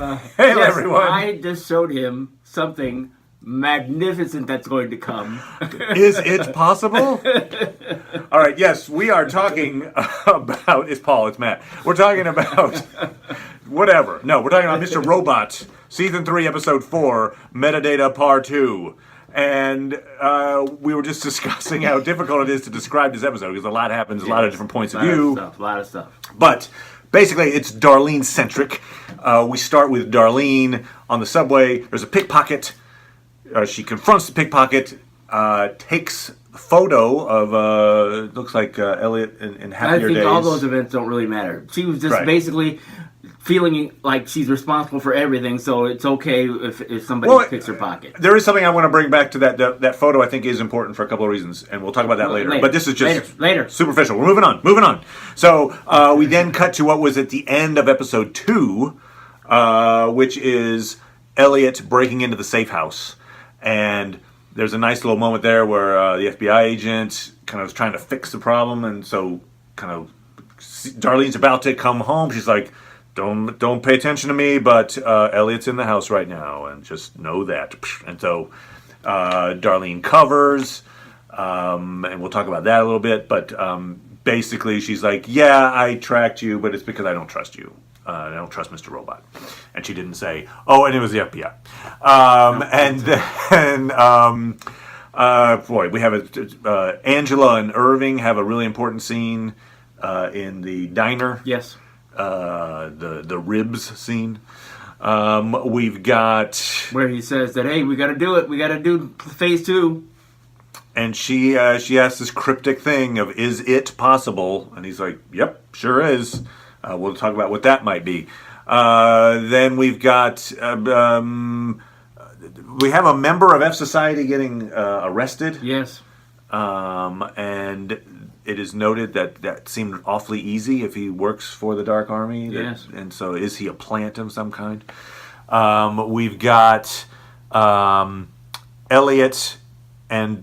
Hey, yes, everyone. I just showed him something magnificent that's going to come. Is it possible? All right, yes, we are talking about... It's Paul, it's Matt. We're talking about... Whatever. No, we're talking about Mr. Robot, Season 3, Episode 4, Metadata Part 2. And we were just discussing how difficult it is to describe this episode because a lot happens, a lot of different points of view. A lot of stuff. But basically, it's Darlene-centric. We start with Darlene on the subway. There's a pickpocket. She confronts the pickpocket, takes a photo of, looks like Elliot in happier days. I think all those events don't really matter. She was just basically feeling like she's responsible for everything, so it's okay if somebody picks her pocket. There is something I want to bring back to that photo. I think is important for a couple of reasons, and we'll talk about that later. But this is just later. Superficial. We're moving on. So we then cut to what was at the end of episode 2, which is Elliot breaking into the safe house. And there's a nice little moment there where the FBI agent kind of is trying to fix the problem, and so kind of Darlene's about to come home. She's like, "Don't pay attention to me, but Elliot's in the house right now, and just know that." And so Darlene covers, and we'll talk about that a little bit. But basically, she's like, "Yeah, I tracked you, but it's because I don't trust you. I don't trust Mr. Robot." And she didn't say, "Oh, and it was the FBI." And then, we have Angela and Irving have a really important scene in the diner. Yes. The ribs scene. We've got where he says that, "Hey, we got to do it. We got to do phase 2." And she asks this cryptic thing of, "Is it possible?" And he's like, "Yep, sure is." We'll talk about what that might be. Then we've got we have a member of F Society getting arrested. Yes. And it is noted that seemed awfully easy if he works for the Dark Army. Yes. And so is he a plant of some kind? We've got Elliot and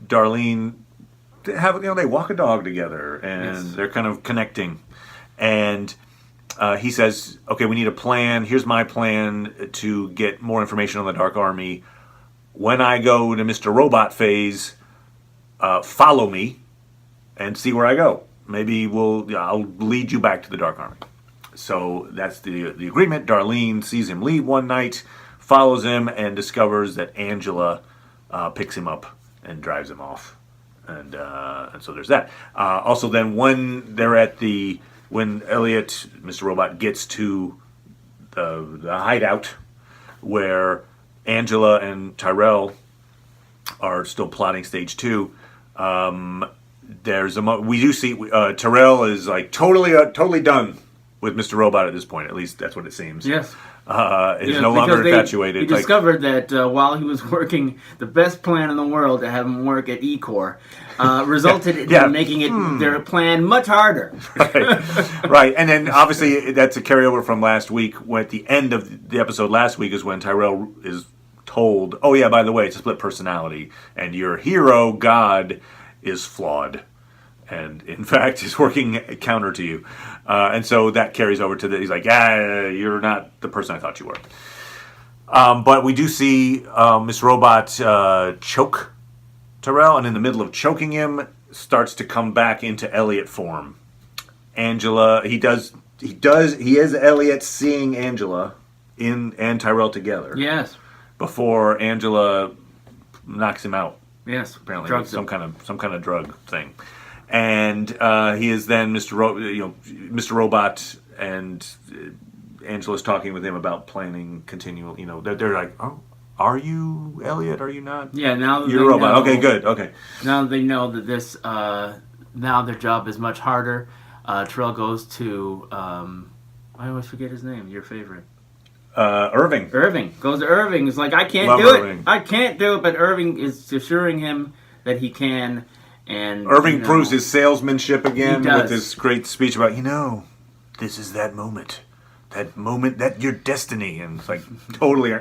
Darlene they walk a dog together, and they're kind of connecting. And he says, "Okay, we need a plan. Here's my plan to get more information on the Dark Army. When I go to Mr. Robot phase, follow me and see where I go. Maybe I'll lead you back to the Dark Army." So that's the agreement. Darlene sees him leave one night, follows him, and discovers that Angela picks him up and drives him off. And so there's that. Also, then when Elliot, Mr. Robot, gets to the hideout where Angela and Tyrell are still plotting stage 2, we do see Tyrell is like totally done with Mr. Robot at this point. At least that's what it seems. Yes. Is no longer infatuated. He discovered that while he was working, the best plan in the world to have him work at E-Corps resulted in making their plan much harder. Right. And then obviously that's a carryover from last week. When at the end of the episode last week is when Tyrell is told, "Oh yeah, by the way, it's a split personality, and your hero God is flawed, and in fact is working counter to you." And so that carries over to he's like, "You're not the person I thought you were." But we do see Miss Robot choke Tyrell, and in the middle of choking him, starts to come back into Elliot form. Angela, he is Elliot seeing Angela and Tyrell together. Yes. Before Angela knocks him out. Yes. Apparently, with some kind of drug thing. And he is then Mr. Robot, and Angela's talking with him about planning continual. They're like, "Oh, are you Elliot? Are you not?" Yeah, now you're a robot. Okay, good. Okay. Now they know that this. Now their job is much harder. Tyrell goes to. I always forget his name. Your favorite. Irving. Irving goes to Irving. He's like, "I can't do it. I can't do it." But Irving is assuring him that he can. And Irving proves his salesmanship again with this great speech about, this is that moment, that your destiny, and it's like totally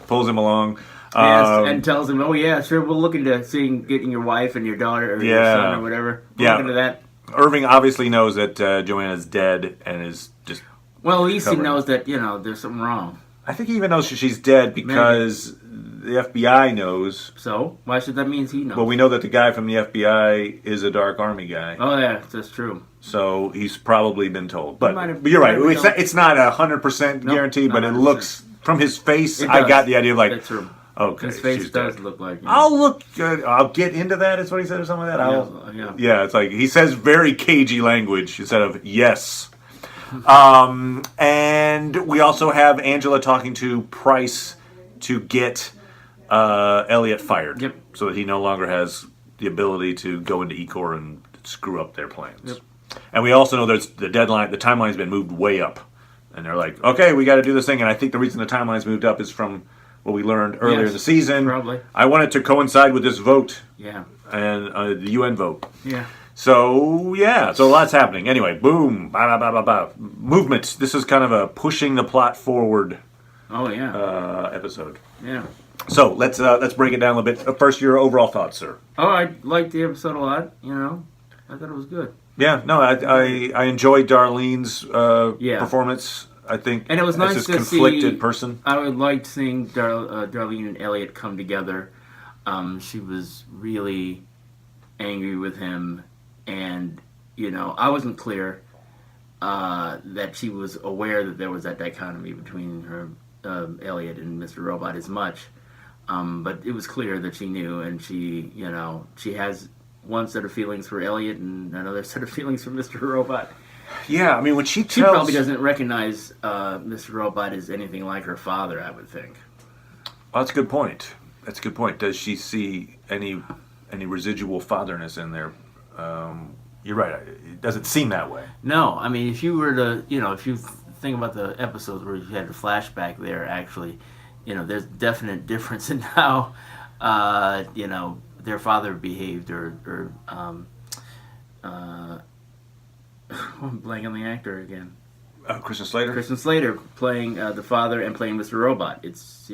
pulls him along. And tells him, "Oh yeah, sure, we'll look into getting your wife and your daughter or your son or whatever. We'll look into that." Irving obviously knows that Joanna's dead and is just Well, at least he covering. knows that, there's something wrong. I think he even knows she's dead because the FBI knows. So, why should that mean he knows? Well, we know that the guy from the FBI is a Dark Army guy. Oh, yeah, that's true. So he's probably been told. But you're right. It's not 100% guaranteed, but it looks, from his face, I got the idea of like, that's true. Okay, his face does look like. I'll look good. I'll get into that. Is what he said, or something like that. Yeah. It's like he says very cagey language instead of yes. And we also have Angela talking to Price to get Elliot fired. Yep. So that he no longer has the ability to go into Ecor and screw up their plans. Yep. And we also know there's the deadline. The timeline's been moved way up, and they're like, okay, we got to do this thing. And I think the reason the timeline's moved up is from what we learned earlier in the season. Probably. I want it to coincide with this vote. Yeah. And the UN vote. Yeah. So a lot's happening. Anyway, boom, movement. This is kind of a pushing the plot forward. Oh yeah. Episode. Yeah. So let's break it down a little bit. First, your overall thoughts, sir. Oh, I liked the episode a lot. I thought it was good. Yeah. No, I enjoyed Darlene's performance. I think, and it was nice this to conflicted person. I would like seeing Darlene and Elliot come together. She was really angry with him, and I wasn't clear that she was aware that there was that dichotomy between her Elliot and Mr. Robot as much, but it was clear that she knew, and she has one set of feelings for Elliot and another set of feelings for Mr. Robot. Yeah, I mean, when she probably doesn't recognize Mr. Robot as anything like her father, I would think. Well, that's a good point. Does she see any residual fatherness in there? You're right. It doesn't seem that way. No, I mean, if you were to, if you think about the episodes where you had a flashback there, actually, there's definite difference in how, their father behaved, or I'm blanking on the actor again. Christian Slater. Christian Slater playing the father and playing Mr. Robot. It's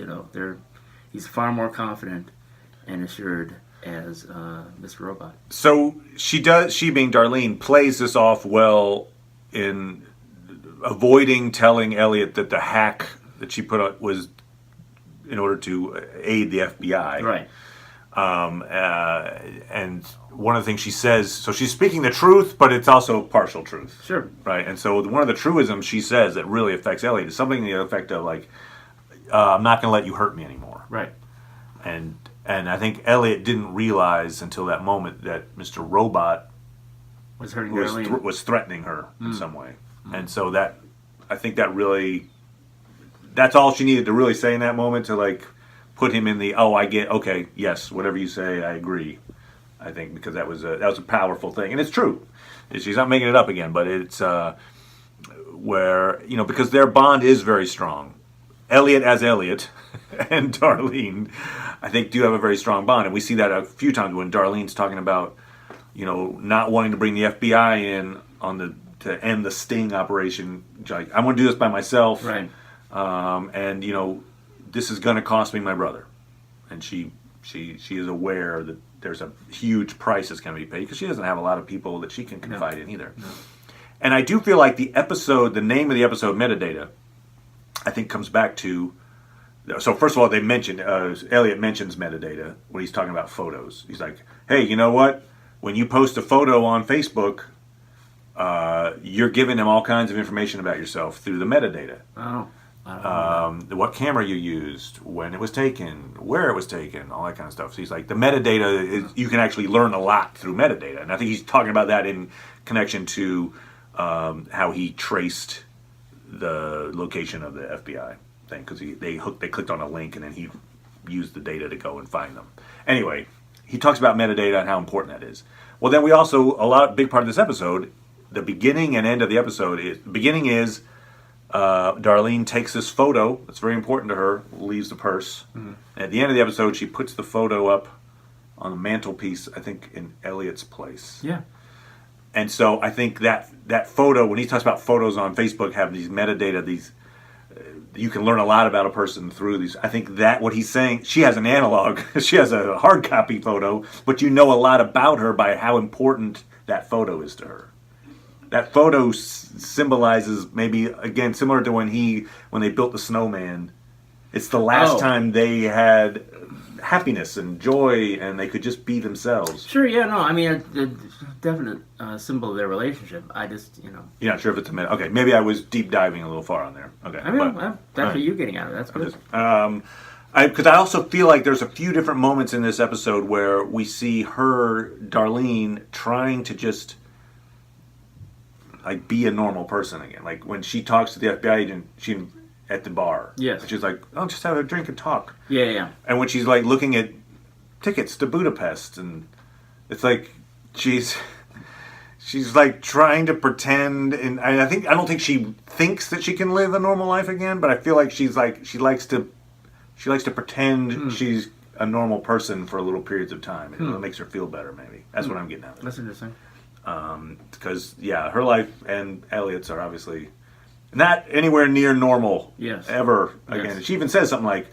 he's far more confident and assured as Mr. Robot. So she being Darlene, plays this off well in avoiding telling Elliot that the hack that she put out was in order to aid the FBI. Right. And one of the things she says, so she's speaking the truth, but it's also partial truth. Sure. Right. And so one of the truisms she says that really affects Elliot is something to the effect of like, I'm not going to let you hurt me anymore. Right. And I think Elliot didn't realize until that moment that Mr. Robot was hurting was threatening her in some way. And so that, I think that really, that's all she needed to really say in that moment to like put him in the, I get, okay, yes, whatever you say, I agree. I think because that was a powerful thing, and it's true. She's not making it up again, but it's where because their bond is very strong. Elliot as Elliot and Darlene, I think, do have a very strong bond, and we see that a few times when Darlene's talking about not wanting to bring the FBI in to end the sting operation. Like, I want to do this by myself, right? And this is going to cost me my brother, and she is aware that there's a huge price that's going to be paid because she doesn't have a lot of people that she can confide in either. No. And I do feel like the name of the episode, Metadata, I think comes back to, so first of all, they mentioned, Elliot mentions metadata when he's talking about photos. He's like, hey, you know what? When you post a photo on Facebook, you're giving them all kinds of information about yourself through the metadata. Oh. What camera you used, when it was taken, where it was taken, all that kind of stuff. So he's like, the metadata, you can actually learn a lot through metadata. And I think he's talking about that in connection to how he traced the location of the FBI thing, because they clicked on a link and then he used the data to go and find them. Anyway, he talks about metadata and how important that is. Well, then we also, big part of this episode, the beginning and end of the episode, is Darlene takes this photo that's very important to her, leaves the purse. Mm-hmm. And at the end of the episode, she puts the photo up on the mantelpiece, I think, in Elliot's place. Yeah. And so I think that photo, when he talks about photos on Facebook, have these metadata, you can learn a lot about a person through these. I think that what he's saying, she has an analog, she has a hard copy photo, but you know a lot about her by how important that photo is to her. that photo symbolizes maybe, again, similar to when they built the snowman. It's the last time they had happiness and joy, and they could just be themselves. Sure, yeah, no, I mean, a definite symbol of their relationship. I just, You're not sure if it's a minute. Okay, maybe I was deep diving a little far on there. Okay, I mean, that's what you're getting out of it. That's good. Because I also feel like there's a few different moments in this episode where we see Darlene, trying to just like be a normal person again. Like when she talks to the FBI agent, at the bar. Yes. And she's like, "Oh, just have a drink and talk." Yeah. And when she's like looking at tickets to Budapest, and it's like she's like trying to pretend, and I don't think she thinks that she can live a normal life again, but I feel like she likes to pretend she's a normal person for little periods of time. It makes her feel better, maybe. That's what I'm getting at. That's interesting. Because her life and Elliot's are obviously not anywhere near normal. Yes. Ever again. Yes. She even says something like,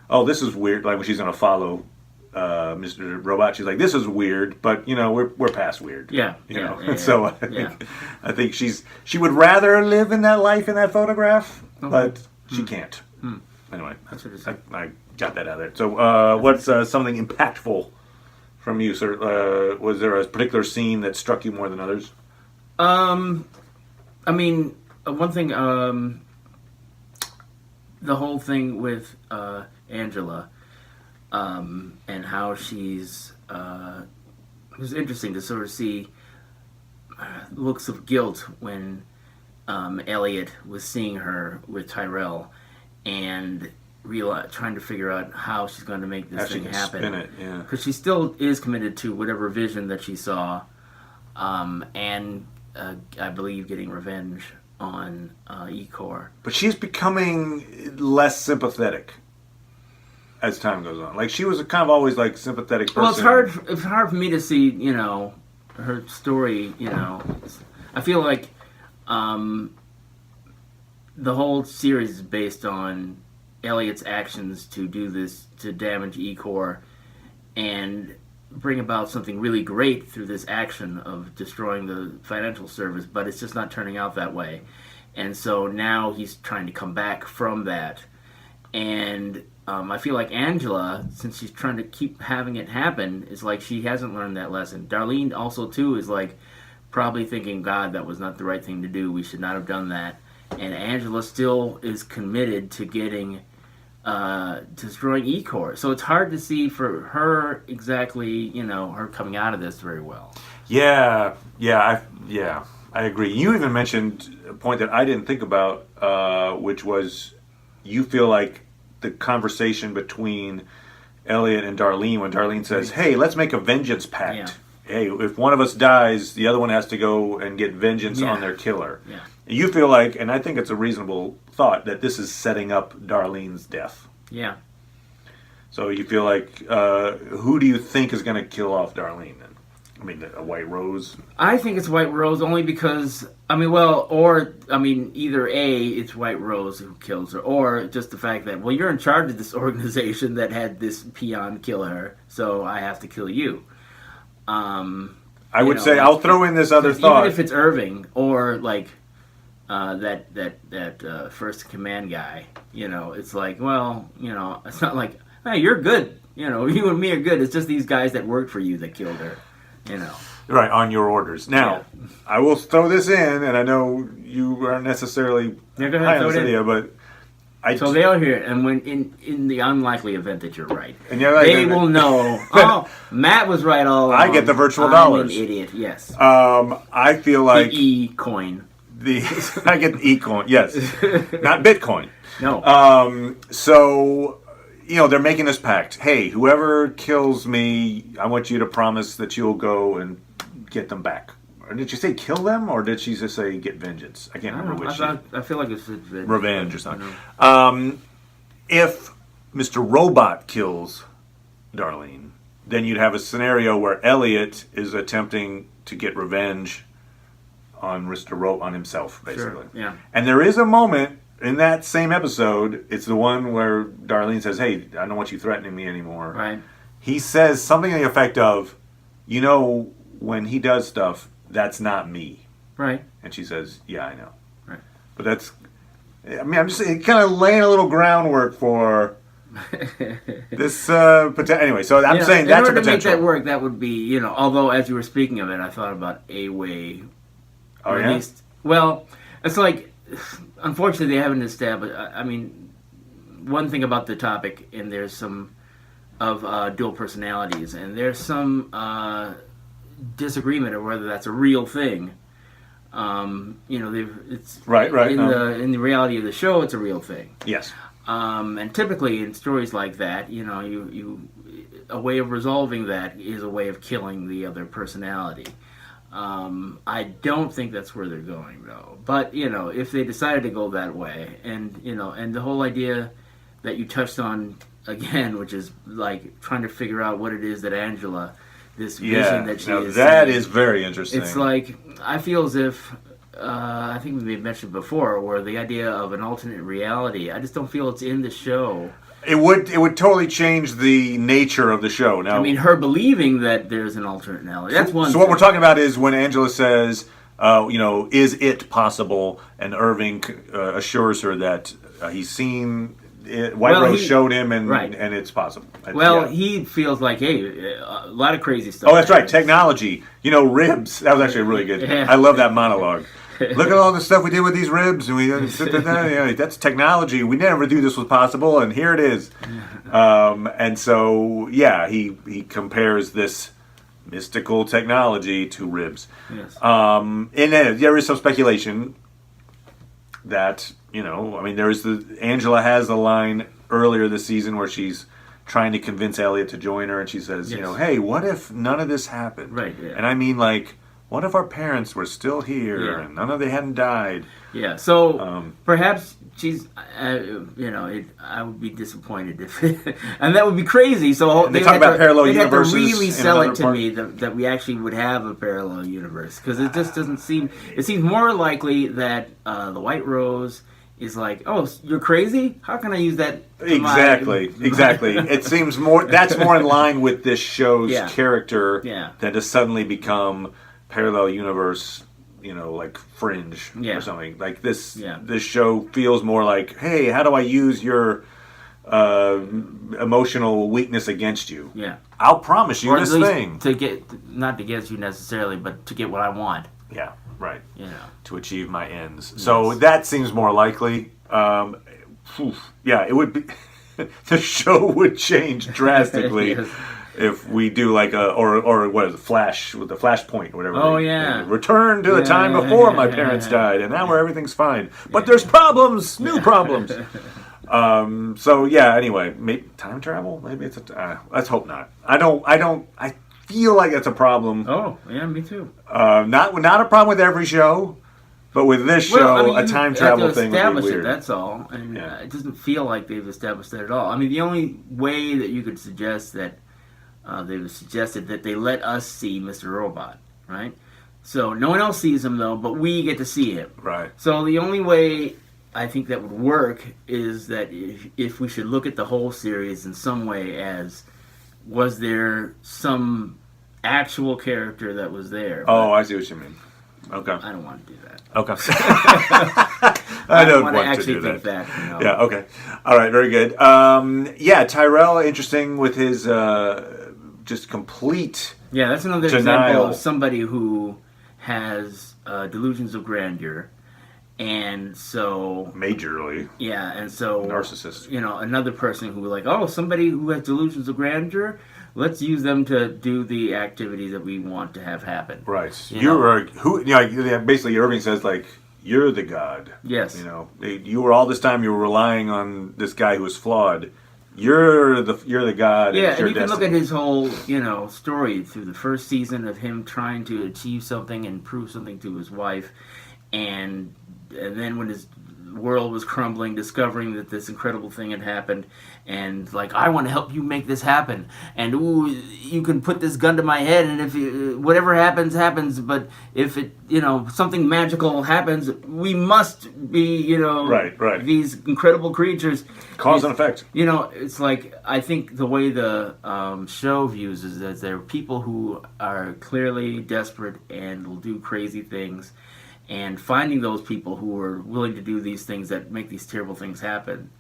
"Oh, this is weird." Like when she's going to follow Mr. Robot, she's like, "This is weird, but we're past weird." Yeah. So I think she would rather live in that life in that photograph, but she can't. Anyway, I got that out of there. So what's something impactful from you, sir? Was there a particular scene that struck you more than others? I mean, one thing, the whole thing with Angela, and how she's, it was interesting to sort of see looks of guilt when Elliot was seeing her with Tyrell, and trying to figure out how she's going to make this thing happen. Spin it, yeah. Because she still is committed to whatever vision that she saw, and I believe getting revenge on E-Core. But she's becoming less sympathetic as time goes on. Like she was a kind of always like sympathetic person. Well, it's hard for me to see, her story. I feel like the whole series is based on Elliot's actions to do this, to damage E-Core and bring about something really great through this action of destroying the financial service, but it's just not turning out that way. And so now he's trying to come back from that. And I feel like Angela, since she's trying to keep having it happen, is like she hasn't learned that lesson. Darlene also, too, is like probably thinking, God, that was not the right thing to do. We should not have done that. And Angela still is committed to getting destroying E-Core. So it's hard to see for her exactly, her coming out of this very well. Yeah, I agree. You even mentioned a point that I didn't think about, which was you feel like the conversation between Elliot and Darlene, when Darlene says, "Hey, let's make a vengeance pact. Yeah. Hey, if one of us dies, the other one has to go and get vengeance on their killer." Yeah. You feel like, and I think it's a reasonable thought, that this is setting up Darlene's death. Yeah. So you feel like, who do you think is going to kill off Darlene then? I mean, a White Rose? I think it's White Rose only because, either A, it's White Rose who kills her, or just the fact that, you're in charge of this organization that had this peon kill her, so I have to kill you. I would say, I'll throw in this other thought. Even if it's Irving, or that first command guy, it's like, it's not like, hey, you're good, you and me are good, it's just these guys that worked for you that killed her, Right, on your orders. Now, I will throw this in, and I know you aren't necessarily high on this idea, but so they'll hear it, and when in the unlikely event that you're right, and you're like, they will know. Oh, Matt was right all along. I get the virtual I'm dollars. an idiot. Yes. I feel like the E-coin. I get the E-coin. Yes, not Bitcoin. No. So they're making this pact. Hey, whoever kills me, I want you to promise that you'll go and get them back. Or did she say kill them, or did she just say get vengeance? I can't remember which. I feel like it's revenge or something. If Mr. Robot kills Darlene, then you'd have a scenario where Elliot is attempting to get revenge on on himself, basically. Sure. Yeah. And there is a moment in that same episode. It's the one where Darlene says, "Hey, I don't want you threatening me anymore." Right. He says something to the effect of, "When he does stuff, that's not me." Right. And she says, yeah, I know. Right. But that's, I mean, I'm just kind of laying a little groundwork for this, anyway, so I'm saying that's a in order to make potential. that work, that would be, although as you were speaking of it, I thought about a way, Oh, or yeah? at least, well, it's like, unfortunately, they haven't established, I mean, one thing about the topic, and there's some of dual personalities, and there's some disagreement of whether that's a real thing. It's Right. in the reality of the show, it's a real thing. Yes. And typically in stories like that, a way of resolving that is a way of killing the other personality. I don't think that's where they're going though. But if they decided to go that way, and and the whole idea that you touched on again, which is like trying to figure out what it is that Angela, this vision that she is. That seeing, is very interesting. It's like I feel as if. I think we mentioned before, where the idea of an alternate reality, I just don't feel it's in the show. It would totally change the nature of the show. Now, I mean, her believing that there's an alternate reality, that's one. So what we're talking about is when Angela says, is it possible? And Irving assures her that he's seen it. White Rose showed him, and it's possible. He feels like, hey, a lot of crazy stuff. Oh, that's right. Technology. Ribs. That was actually really good. Yeah. I love that monologue. Look at all the stuff we did with these ribs, and that's technology. We never knew this was possible, and here it is. And so, he compares this mystical technology to ribs. Yes. And then there is some speculation that Angela has the line earlier this season where she's trying to convince Elliot to join her, and she says, hey, what if none of this happened? Right. Yeah. And I mean, like, what if our parents were still here and none of they hadn't died? Yeah. So perhaps she's, I would be disappointed if, and that would be crazy. So they talk about parallel universes. They have to really sell it to me that we actually would have a parallel universe, because it just doesn't seem. It seems more likely that the White Rose is like, oh, you're crazy? How can I use that? Exactly. It seems that's more in line with this show's character than to suddenly become parallel universe, like Fringe or something. Like this show feels more like, hey, how do I use your emotional weakness against you? Yeah. I'll promise you or this at least thing. To get, not against you necessarily, but to get what I want. Yeah, right. To achieve my ends. Yes. So that seems more likely. It would be. The show would change drastically Yes. if we do like or what is it, Flash with the Flashpoint or whatever. Oh, yeah. Return to the time before my parents died, and now where everything's fine. But there's problems, new problems. Anyway, maybe time travel. Maybe it's let's hope not. I feel like that's a problem. Oh, yeah, me too. Not a problem with every show, but with this show, a time travel thing would be weird. That's all, and it doesn't feel like they've established that at all. I mean, the only way that you could suggest that they've suggested that they let us see Mr. Robot, right? So no one else sees him though, but we get to see him. Right. So the only way I think that would work is that if we should look at the whole series in some way as, was there some actual character that was there? Oh, I see what you mean. Okay. I don't want to do that. Okay. I don't want to actually do think that. that. Yeah, okay. All right, very good. Tyrell, interesting with his just complete Yeah, that's another denial. example of somebody who has delusions of grandeur. And so majorly, and so narcissist. Another person who somebody who has delusions of grandeur. Let's use them to do the activities that we want to have happen. Right. Basically, Irving says like, you're the god. Yes. You were all this time you were relying on this guy who was flawed. You're the god. Yeah, and you can look at his whole story through the first season of him trying to achieve something and prove something to his wife, and then when world was crumbling, discovering that this incredible thing had happened, and like, I want to help you make this happen, and ooh, you can put this gun to my head, and if whatever happens, happens, but if it, something magical happens, we must be, right. these incredible creatures. Cause and effect. It's like, I think the way the show views is that there are people who are clearly desperate and will do crazy things, and finding those people who are willing to do these things that make these terrible things happen,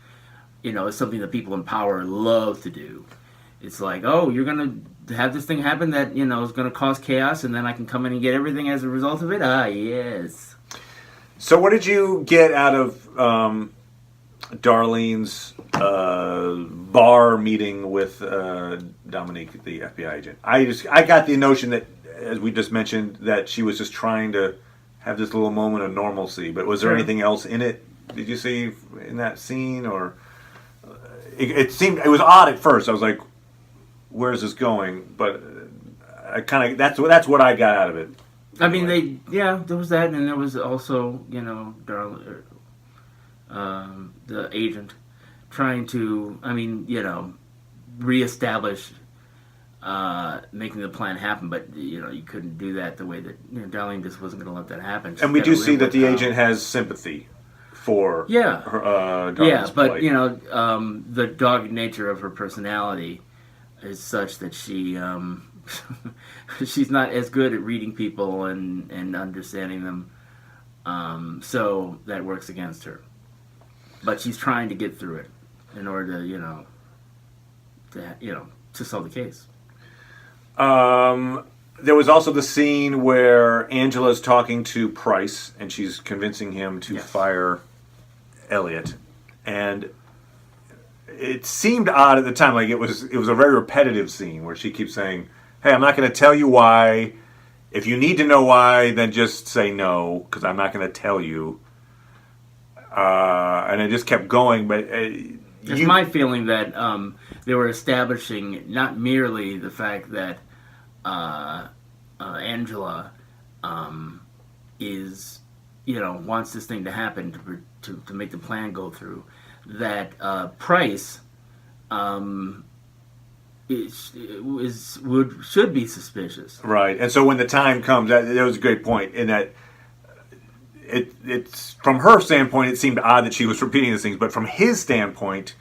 is something that people in power love to do. It's like, oh, you're going to have this thing happen that, is going to cause chaos, and then I can come in and get everything as a result of it? Ah, yes. So what did you get out of Darlene's bar meeting with Dominique, the FBI agent? I got the notion that, as we just mentioned, that she was just trying to have this little moment of normalcy. But was there anything else in it? Did you see in that scene, or it seemed it was odd at first? I was like, "Where is this going?" But I kind of that's what I got out of it. I mean, there was that, and there was also, the agent trying to, reestablish making the plan happen, but you couldn't do that the way that Darlene just wasn't going to let that happen. And we do see that the agent has sympathy for her, Darlene's but plight. the dogged nature of her personality is such that she she's not as good at reading people and understanding them, so that works against her. But she's trying to get through it in order to solve the case. There was also the scene where Angela's talking to Price, and she's convincing him to fire Elliot. And it seemed odd at the time, like it was a very repetitive scene where she keeps saying, "Hey, I'm not going to tell you why. If you need to know why, then just say no, because I'm not going to tell you." And it just kept going, but it's my feeling that they were establishing not merely the fact that Angela is, wants this thing to happen to make the plan go through. That Price should be suspicious, right? And so when the time comes, that was a great point in that. It's from her standpoint, it seemed odd that she was repeating these things, but from his standpoint,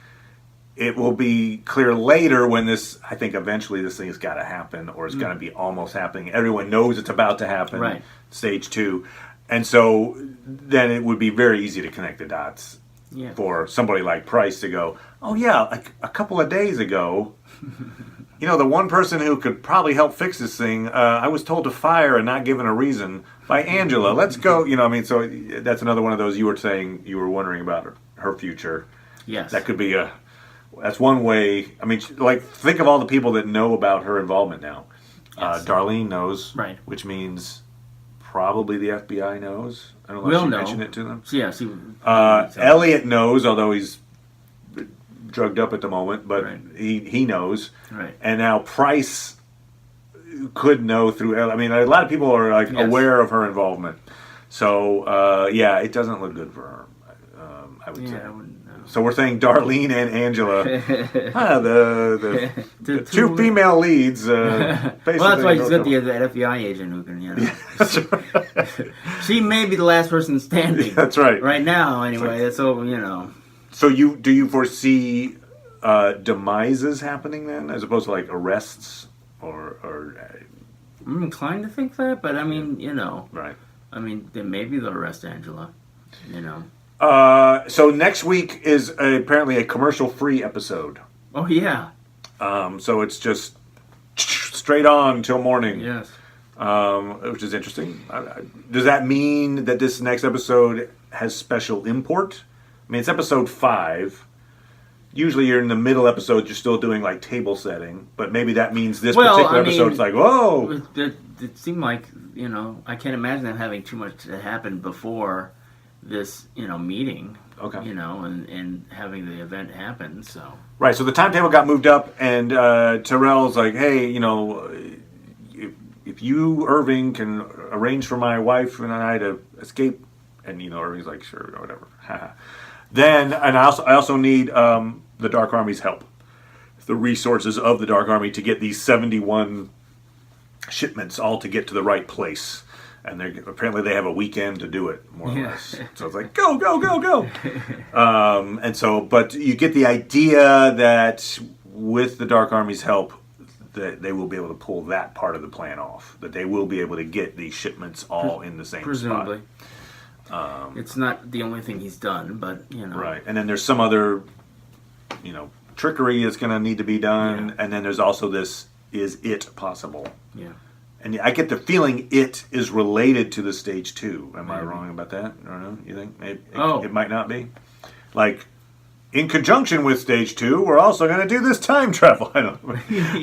it will be clear later when this. I think eventually this thing has got to happen, or it's going to be almost happening. Everyone knows it's about to happen. Right. Stage 2, and so then it would be very easy to connect the dots for somebody like Price to go, "Oh yeah, like a couple of days ago." The one person who could probably help fix this thing, I was told to fire and not given a reason by Angela. Let's go. So that's another one of those you were saying you were wondering about her future. Yes. That could be that's one way. I mean, like, think of all the people that know about her involvement now. Yes. Darlene knows. Right. Which means probably the FBI knows. I don't know if she mentioned it to them. Yeah. Elliot knows, although he's drugged up at the moment, but he knows. Right. And now Price could know through. I mean, a lot of people are aware of her involvement. So it doesn't look good for her. I would say. So we're saying Darlene and Angela, the two female leads. Well, that's why she's got the FBI agent who can. That's right. She may be the last person standing. That's right. Right now, anyway. So So do you foresee demises happening then, as opposed to like arrests or? I'm inclined to think that, but I mean, right. I mean, then maybe they'll arrest Angela. So next week is apparently a commercial-free episode. Oh yeah. So it's just straight on till morning. Yes. Which is interesting. Does that mean that this next episode has special import? I mean, it's episode 5. Usually you're in the middle episode, you're still doing like table setting, but maybe that means this particular episode's like, whoa! It seemed like, I can't imagine them having too much to happen before this, meeting. Okay. And having the event happen, so. Right, so the timetable got moved up, and Terrell's like, hey, if you, Irving, can arrange for my wife and I to escape And everybody's like, sure, whatever. Then, and I also need the Dark Army's help, the resources of the Dark Army to get these 71 shipments all to get to the right place. And apparently they have a weekend to do it, more or less. So it's like, go, go, go, go. But you get the idea that with the Dark Army's help, that they will be able to pull that part of the plan off. That they will be able to get these shipments all in the same presumably. spot. It's not the only thing he's done, but Right, and then there's some other, trickery that's going to need to be done, and then there's also this: is it possible? Yeah. And I get the feeling it is related to the stage 2. Am I wrong about that? I don't know. You think maybe it might not be? Like, in conjunction with stage 2, we're also going to do this time travel. I don't know.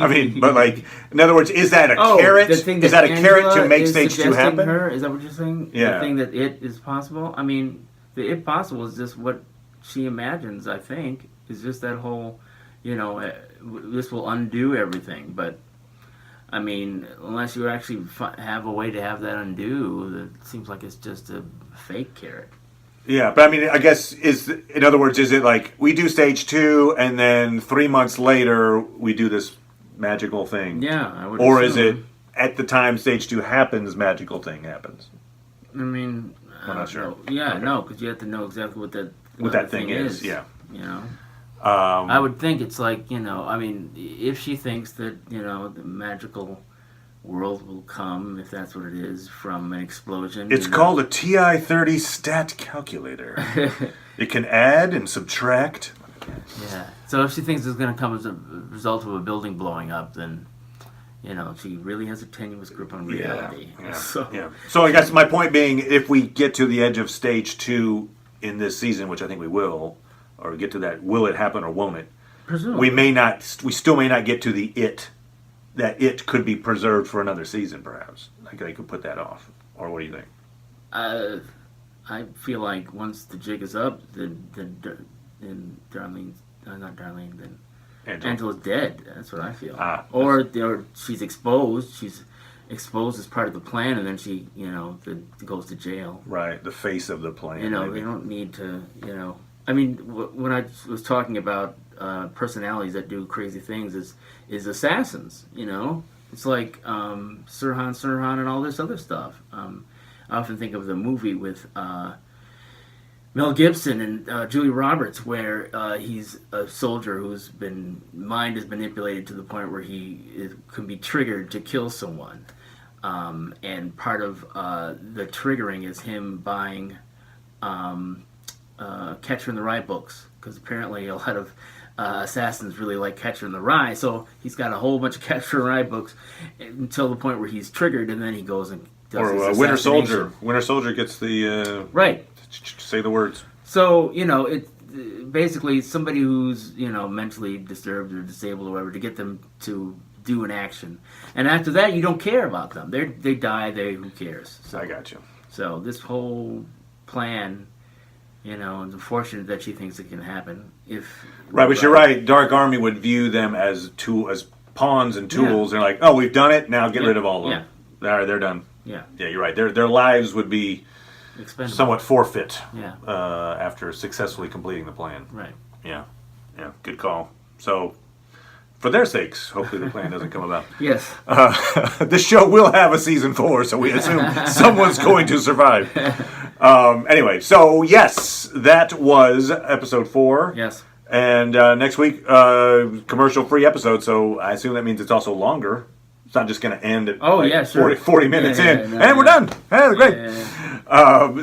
I mean, but like, in other words, is that a carrot? Is that a carrot to make stage 2 happen? Is that what you're saying? Yeah. The thing that it is possible? I mean, the it possible is just what she imagines, I think, is just that whole, this will undo everything, but I mean, unless you actually have a way to have that undo, it seems like it's just a fake carrot. Yeah, but I mean, I guess in other words, is it like we do stage 2 and then 3 months later we do this magical thing? Yeah, I would. Or assume. is it at the time stage 2 happens, magical thing happens? I mean, I'm not sure. Yeah, okay. No, because you have to know exactly what that thing is. Yeah. I would think it's like, I mean, if she thinks that, the magical world will come, if that's what it is, from an explosion. It's called a TI-30 stat calculator. It can add and subtract. Yeah. So if she thinks it's going to come as a result of a building blowing up, then, she really has a tenuous grip on reality. Yeah. So, So I guess my point being, if we get to the edge of stage 2 in this season, which I think we will, or get to that, will it happen or won't it? presumably. We still may not get to the that it could be preserved for another season, perhaps. Like they could put that off. Or what do you think? I feel like once the jig is up, then Darlene, not Darlene, then Angela's dead. That's what I feel. Or she's exposed. She's exposed as part of the plan, and then she, goes to jail. Right, the face of the plan. They don't need to, I mean, when I was talking about personalities that do crazy things, is assassins. It's like Sirhan, and all this other stuff. I often think of the movie with Mel Gibson and Julia Roberts, where he's a soldier whose mind is manipulated to the point where he can be triggered to kill someone. And part of the triggering is him buying Catcher in the Rye books, because apparently a lot of assassins really like Catcher in the Rye, so he's got a whole bunch of Catcher in the Rye books until the point where he's triggered, and then he goes and does his Winter Soldier. Winter Soldier gets the right. Say the words. So it's basically somebody who's mentally disturbed or disabled or whatever, to get them to do an action, and after that you don't care about them. They die. Who cares? So, I got you. So this whole plan. It's unfortunate that she thinks it can happen. Right, but you're right. Dark Army would view them as pawns and tools. Yeah. They're like, oh, we've done it. Now get rid of all of them. Yeah. All right, they're done. Yeah. Yeah, you're right. Their lives would be expendable. Somewhat forfeit. Yeah. After successfully completing the plan. Right. Yeah. Yeah. Good call. So, for their sakes, hopefully the plan doesn't come about. Yes. This show will have a season 4, so we assume someone's going to survive. Anyway, so yes, that was episode 4. Yes. And next week, commercial-free episode, so I assume that means it's also longer. It's not just going to end at 40 minutes in, and we're done. Hey, great.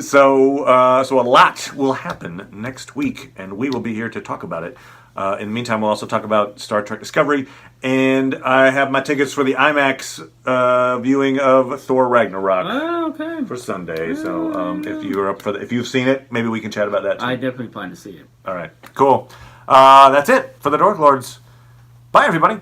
So a lot will happen next week, and we will be here to talk about it. In the meantime, we'll also talk about Star Trek Discovery, and I have my tickets for the IMAX viewing of Thor Ragnarok for Sunday. So if you're up for if you've seen it, maybe we can chat about that too. I definitely plan to see it. All right, cool. That's it for the Dork Lords. Bye, everybody.